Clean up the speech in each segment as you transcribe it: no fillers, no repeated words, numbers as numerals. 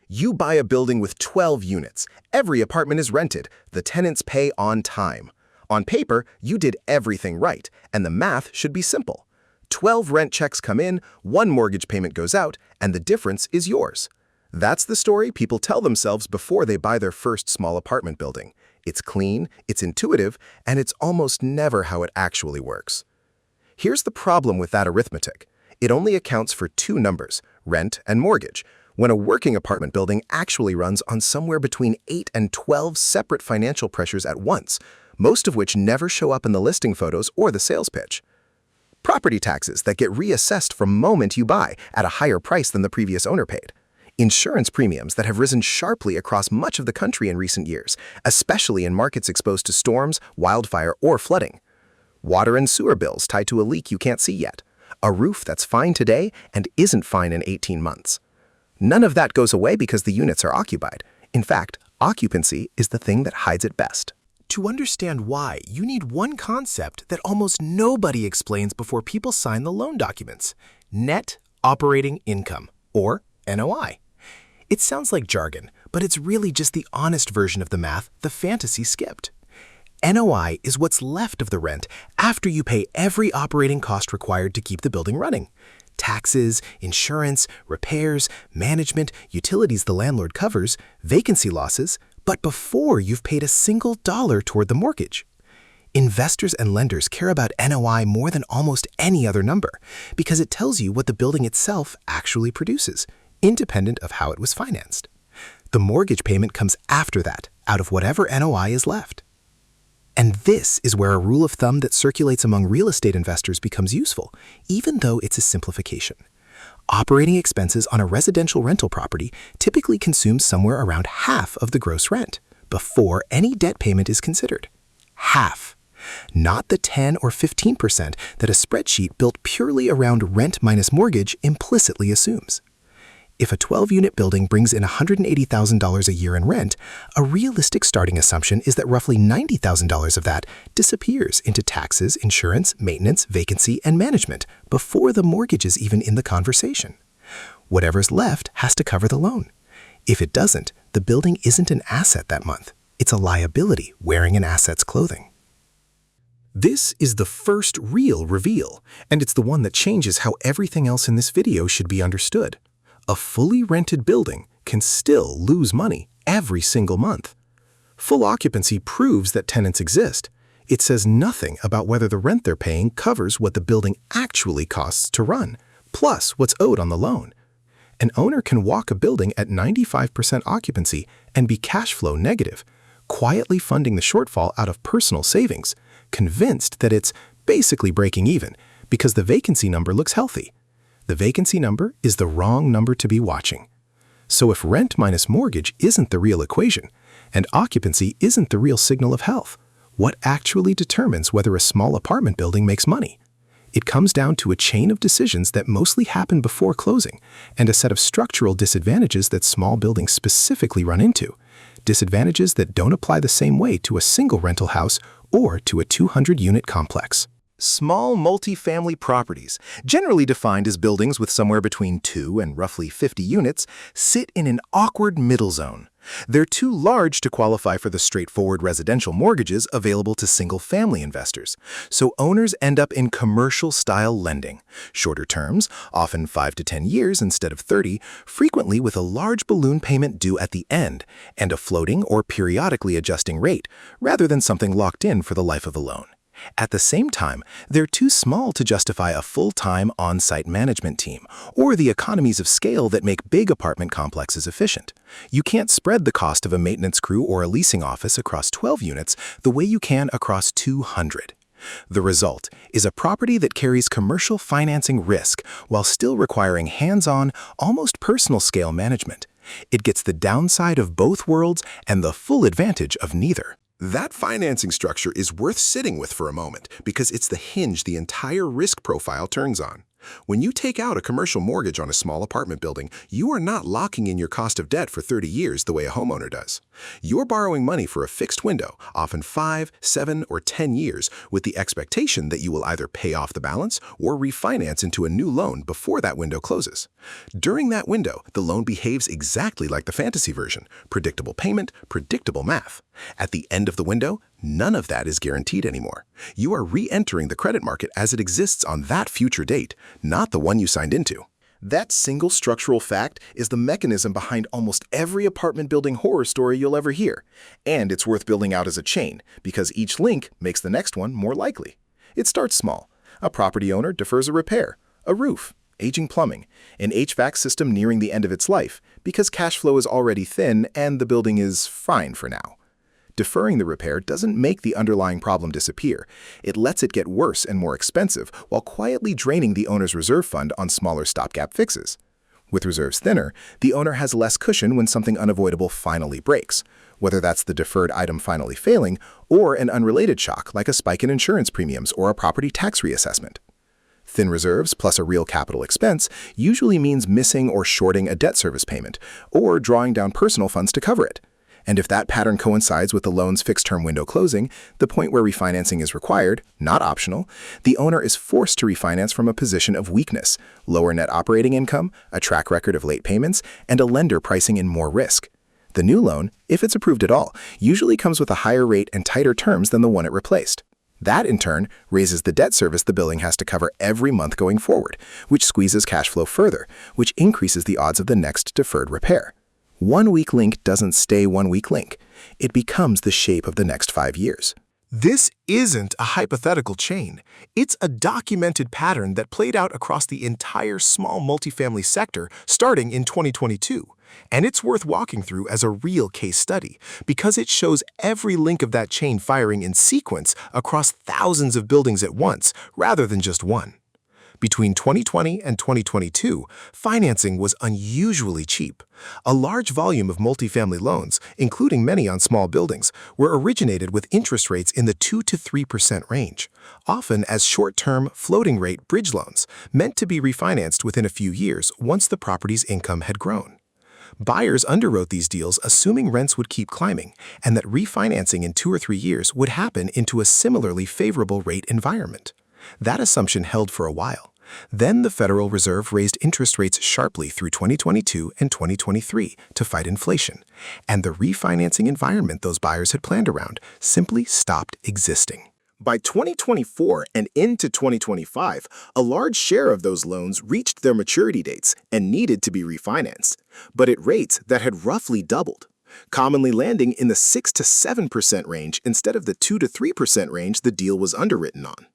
You buy a building with 12 units. Every apartment is rented. The tenants pay on time. On paper, you did everything right, and the math should be simple. 12 rent checks come in, 1 mortgage payment goes out, and the difference is yours. That's the story people tell themselves before they buy their first small apartment building. It's clean, it's intuitive, and it's almost never how it actually works. Here's the problem with that arithmetic. It only accounts for 2 numbers, rent and mortgage, when a working apartment building actually runs on somewhere between 8 and 12 separate financial pressures at once, most of which never show up in the listing photos or the sales pitch. Property taxes that get reassessed from moment you buy at a higher price than the previous owner paid. Insurance premiums that have risen sharply across much of the country in recent years, especially in markets exposed to storms, wildfire, or flooding. Water and sewer bills tied to a leak you can't see yet. A roof that's fine today and isn't fine in 18 months. None of that goes away because the units are occupied. In fact, occupancy is the thing that hides it best. To understand why, you need one concept that almost nobody explains before people sign the loan documents: net operating income, or NOI. It sounds like jargon, but it's really just the honest version of the math the fantasy skipped. NOI is what's left of the rent after you pay every operating cost required to keep the building running. Taxes, insurance, repairs, management, utilities the landlord covers, vacancy losses, but before you've paid a single dollar toward the mortgage. Investors and lenders care about NOI more than almost any other number because it tells you what the building itself actually produces, independent of how it was financed. The mortgage payment comes after that, out of whatever NOI is left. And this is where a rule of thumb that circulates among real estate investors becomes useful, even though it's a simplification. Operating expenses on a residential rental property typically consume somewhere around half of the gross rent, before any debt payment is considered. Half. Not the 10 or 15% that a spreadsheet built purely around rent minus mortgage implicitly assumes. If a 12-unit building brings in $180,000 a year in rent, a realistic starting assumption is that roughly $90,000 of that disappears into taxes, insurance, maintenance, vacancy, and management before the mortgage is even in the conversation. Whatever's left has to cover the loan. If it doesn't, the building isn't an asset that month. It's a liability wearing an asset's clothing. This is the first real reveal, and it's the one that changes how everything else in this video should be understood. A fully rented building can still lose money every single month. Full occupancy proves that tenants exist. It says nothing about whether the rent they're paying covers what the building actually costs to run, plus what's owed on the loan. An owner can walk a building at 95% occupancy and be cash flow negative, quietly funding the shortfall out of personal savings, convinced that it's basically breaking even because the vacancy number looks healthy. The vacancy number is the wrong number to be watching. So if rent minus mortgage isn't the real equation, and occupancy isn't the real signal of health, what actually determines whether a small apartment building makes money? It comes down to a chain of decisions that mostly happen before closing, and a set of structural disadvantages that small buildings specifically run into. Disadvantages that don't apply the same way to a single rental house or to a 200-unit complex. Small multifamily properties, generally defined as buildings with somewhere between 2 and roughly 50 units, sit in an awkward middle zone. They're too large to qualify for the straightforward residential mortgages available to single-family investors, so owners end up in commercial-style lending. Shorter terms, often 5 to 10 years instead of 30, frequently with a large balloon payment due at the end, and a floating or periodically adjusting rate, rather than something locked in for the life of the loan. At the same time, they're too small to justify a full-time on-site management team or the economies of scale that make big apartment complexes efficient. You can't spread the cost of a maintenance crew or a leasing office across 12 units the way you can across 200. The result is a property that carries commercial financing risk while still requiring hands-on, almost personal-scale management. It gets the downside of both worlds and the full advantage of neither. That financing structure is worth sitting with for a moment because it's the hinge the entire risk profile turns on. When you take out a commercial mortgage on a small apartment building, you are not locking in your cost of debt for 30 years the way a homeowner does. You're borrowing money for a fixed window, often 5, 7, or 10 years, with the expectation that you will either pay off the balance or refinance into a new loan before that window closes. During that window, the loan behaves exactly like the fantasy version: predictable payment, predictable math. At the end of the window, none of that is guaranteed anymore. You are re-entering the credit market as it exists on that future date, not the one you signed into. That single structural fact is the mechanism behind almost every apartment building horror story you'll ever hear. And it's worth building out as a chain, because each link makes the next one more likely. It starts small. A property owner defers a repair, a roof, aging plumbing, an HVAC system nearing the end of its life, because cash flow is already thin and the building is fine for now. Deferring the repair doesn't make the underlying problem disappear. It lets it get worse and more expensive while quietly draining the owner's reserve fund on smaller stopgap fixes. With reserves thinner, the owner has less cushion when something unavoidable finally breaks, whether that's the deferred item finally failing or an unrelated shock like a spike in insurance premiums or a property tax reassessment. Thin reserves plus a real capital expense usually means missing or shorting a debt service payment or drawing down personal funds to cover it. And if that pattern coincides with the loan's fixed-term window closing, the point where refinancing is required, not optional, the owner is forced to refinance from a position of weakness, lower net operating income, a track record of late payments, and a lender pricing in more risk. The new loan, if it's approved at all, usually comes with a higher rate and tighter terms than the one it replaced. That, in turn, raises the debt service the building has to cover every month going forward, which squeezes cash flow further, which increases the odds of the next deferred repair. One weak link doesn't stay one weak link. It becomes the shape of the next 5 years. This isn't a hypothetical chain. It's a documented pattern that played out across the entire small multifamily sector starting in 2022. And it's worth walking through as a real case study because it shows every link of that chain firing in sequence across thousands of buildings at once rather than just one. Between 2020 and 2022, financing was unusually cheap. A large volume of multifamily loans, including many on small buildings, were originated with interest rates in the 2 to 3% range, often as short-term, floating-rate bridge loans, meant to be refinanced within a few years once the property's income had grown. Buyers underwrote these deals assuming rents would keep climbing and that refinancing in 2 or 3 years would happen into a similarly favorable rate environment. That assumption held for a while. Then the Federal Reserve raised interest rates sharply through 2022 and 2023 to fight inflation, and the refinancing environment those buyers had planned around simply stopped existing. By 2024 and into 2025, a large share of those loans reached their maturity dates and needed to be refinanced, but at rates that had roughly doubled, commonly landing in the 6 to 7% range instead of the 2 to 3% range the deal was underwritten on.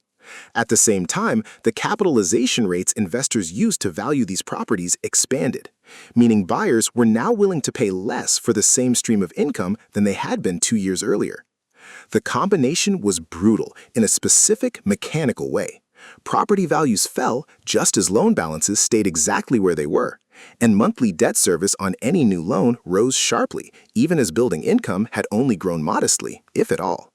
At the same time, the capitalization rates investors used to value these properties expanded, meaning buyers were now willing to pay less for the same stream of income than they had been 2 years earlier. The combination was brutal in a specific mechanical way. Property values fell just as loan balances stayed exactly where they were, and monthly debt service on any new loan rose sharply, even as building income had only grown modestly, if at all.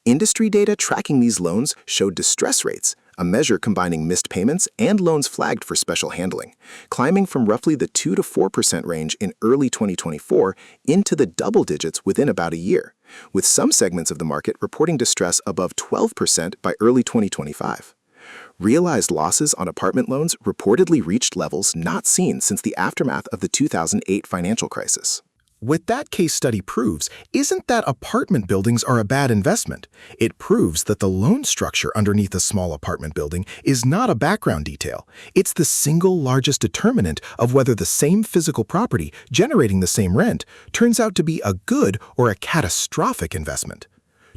Industry data tracking these loans showed distress rates, a measure combining missed payments and loans flagged for special handling, climbing from roughly the 2 to 4% range in early 2024 into the double digits within about a year, with some segments of the market reporting distress above 12% by early 2025. Realized losses on apartment loans reportedly reached levels not seen since the aftermath of the 2008 financial crisis. What that case study proves isn't that apartment buildings are a bad investment. It proves that the loan structure underneath a small apartment building is not a background detail. It's the single largest determinant of whether the same physical property generating the same rent turns out to be a good or a catastrophic investment.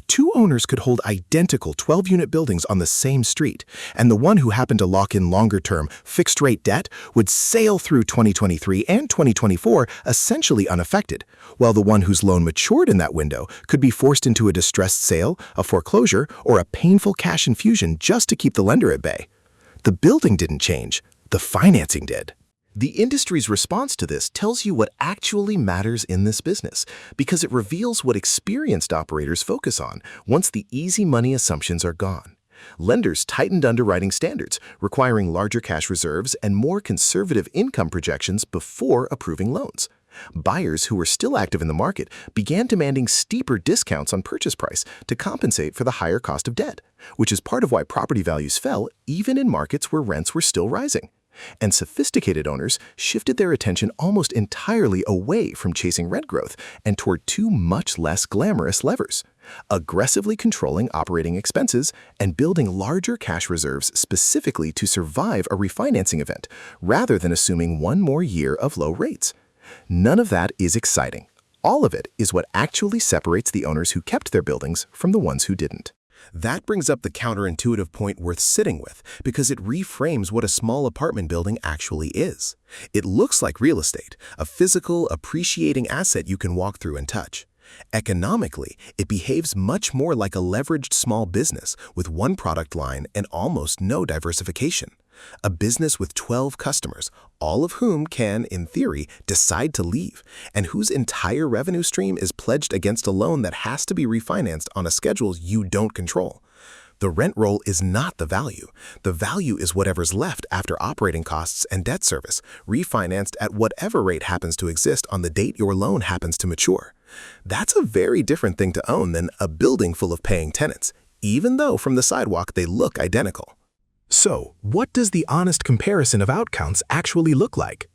Two owners could hold identical 12-unit buildings on the same street, and the one who happened to lock in longer-term, fixed-rate debt would sail through 2023 and 2024 essentially unaffected, while the one whose loan matured in that window could be forced into a distressed sale, a foreclosure, or a painful cash infusion just to keep the lender at bay. The building didn't change, the financing did. The industry's response to this tells you what actually matters in this business, because it reveals what experienced operators focus on once the easy money assumptions are gone. Lenders tightened underwriting standards, requiring larger cash reserves and more conservative income projections before approving loans. Buyers who were still active in the market began demanding steeper discounts on purchase price to compensate for the higher cost of debt, which is part of why property values fell even in markets where rents were still rising. And sophisticated owners shifted their attention almost entirely away from chasing rent growth and toward two much less glamorous levers: aggressively controlling operating expenses and building larger cash reserves specifically to survive a refinancing event, rather than assuming one more year of low rates. None of that is exciting. All of it is what actually separates the owners who kept their buildings from the ones who didn't. That brings up the counterintuitive point worth sitting with, because it reframes what a small apartment building actually is. It looks like real estate, a physical, appreciating asset you can walk through and touch. Economically, it behaves much more like a leveraged small business with one product line and almost no diversification. A business with 12 customers, all of whom can, in theory, decide to leave, and whose entire revenue stream is pledged against a loan that has to be refinanced on a schedule you don't control. The rent roll is not the value. The value is whatever's left after operating costs and debt service, refinanced at whatever rate happens to exist on the date your loan happens to mature. That's a very different thing to own than a building full of paying tenants, even though from the sidewalk they look identical. So, what does the honest comparison of outcomes actually look like?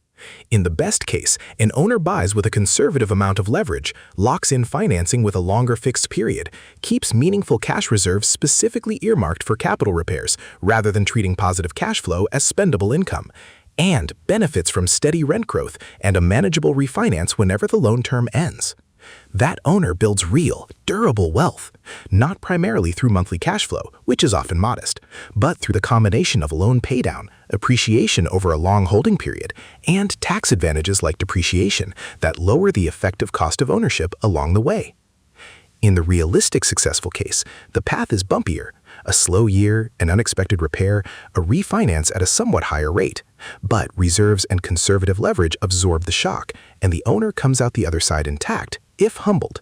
In the best case, an owner buys with a conservative amount of leverage, locks in financing with a longer fixed period, keeps meaningful cash reserves specifically earmarked for capital repairs rather than treating positive cash flow as spendable income, and benefits from steady rent growth and a manageable refinance whenever the loan term ends. That owner builds real, durable wealth, not primarily through monthly cash flow, which is often modest, but through the combination of loan paydown, appreciation over a long holding period, and tax advantages like depreciation that lower the effective cost of ownership along the way. In the realistic successful case, the path is bumpier: a slow year, an unexpected repair, a refinance at a somewhat higher rate. But reserves and conservative leverage absorb the shock, and the owner comes out the other side intact, if humbled.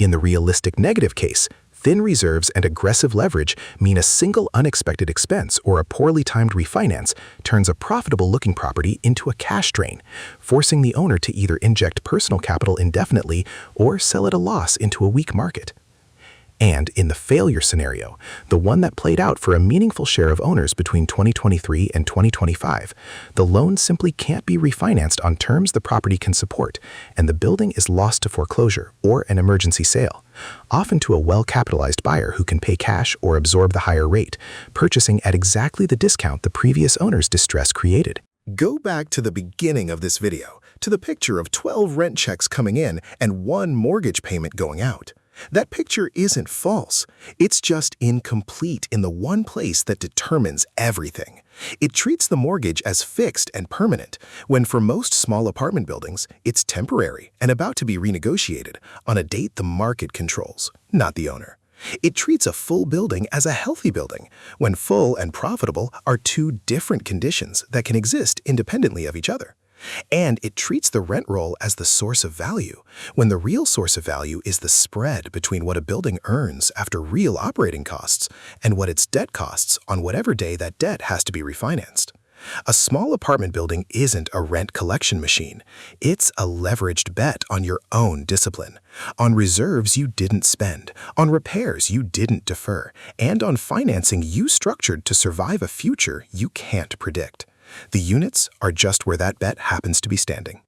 In the realistic negative case, thin reserves and aggressive leverage mean a single unexpected expense or a poorly timed refinance turns a profitable-looking property into a cash drain, forcing the owner to either inject personal capital indefinitely or sell at a loss into a weak market. And in the failure scenario, the one that played out for a meaningful share of owners between 2023 and 2025, the loan simply can't be refinanced on terms the property can support, and the building is lost to foreclosure or an emergency sale, often to a well-capitalized buyer who can pay cash or absorb the higher rate, purchasing at exactly the discount the previous owner's distress created. Go back to the beginning of this video, to the picture of 12 rent checks coming in and one mortgage payment going out. That picture isn't false. It's just incomplete in the one place that determines everything. It treats the mortgage as fixed and permanent, when for most small apartment buildings, it's temporary and about to be renegotiated on a date the market controls, not the owner. It treats a full building as a healthy building, when full and profitable are two different conditions that can exist independently of each other. And it treats the rent roll as the source of value, when the real source of value is the spread between what a building earns after real operating costs and what its debt costs on whatever day that debt has to be refinanced. A small apartment building isn't a rent collection machine. It's a leveraged bet on your own discipline, on reserves you didn't spend, on repairs you didn't defer, and on financing you structured to survive a future you can't predict. The units are just where that bet happens to be standing.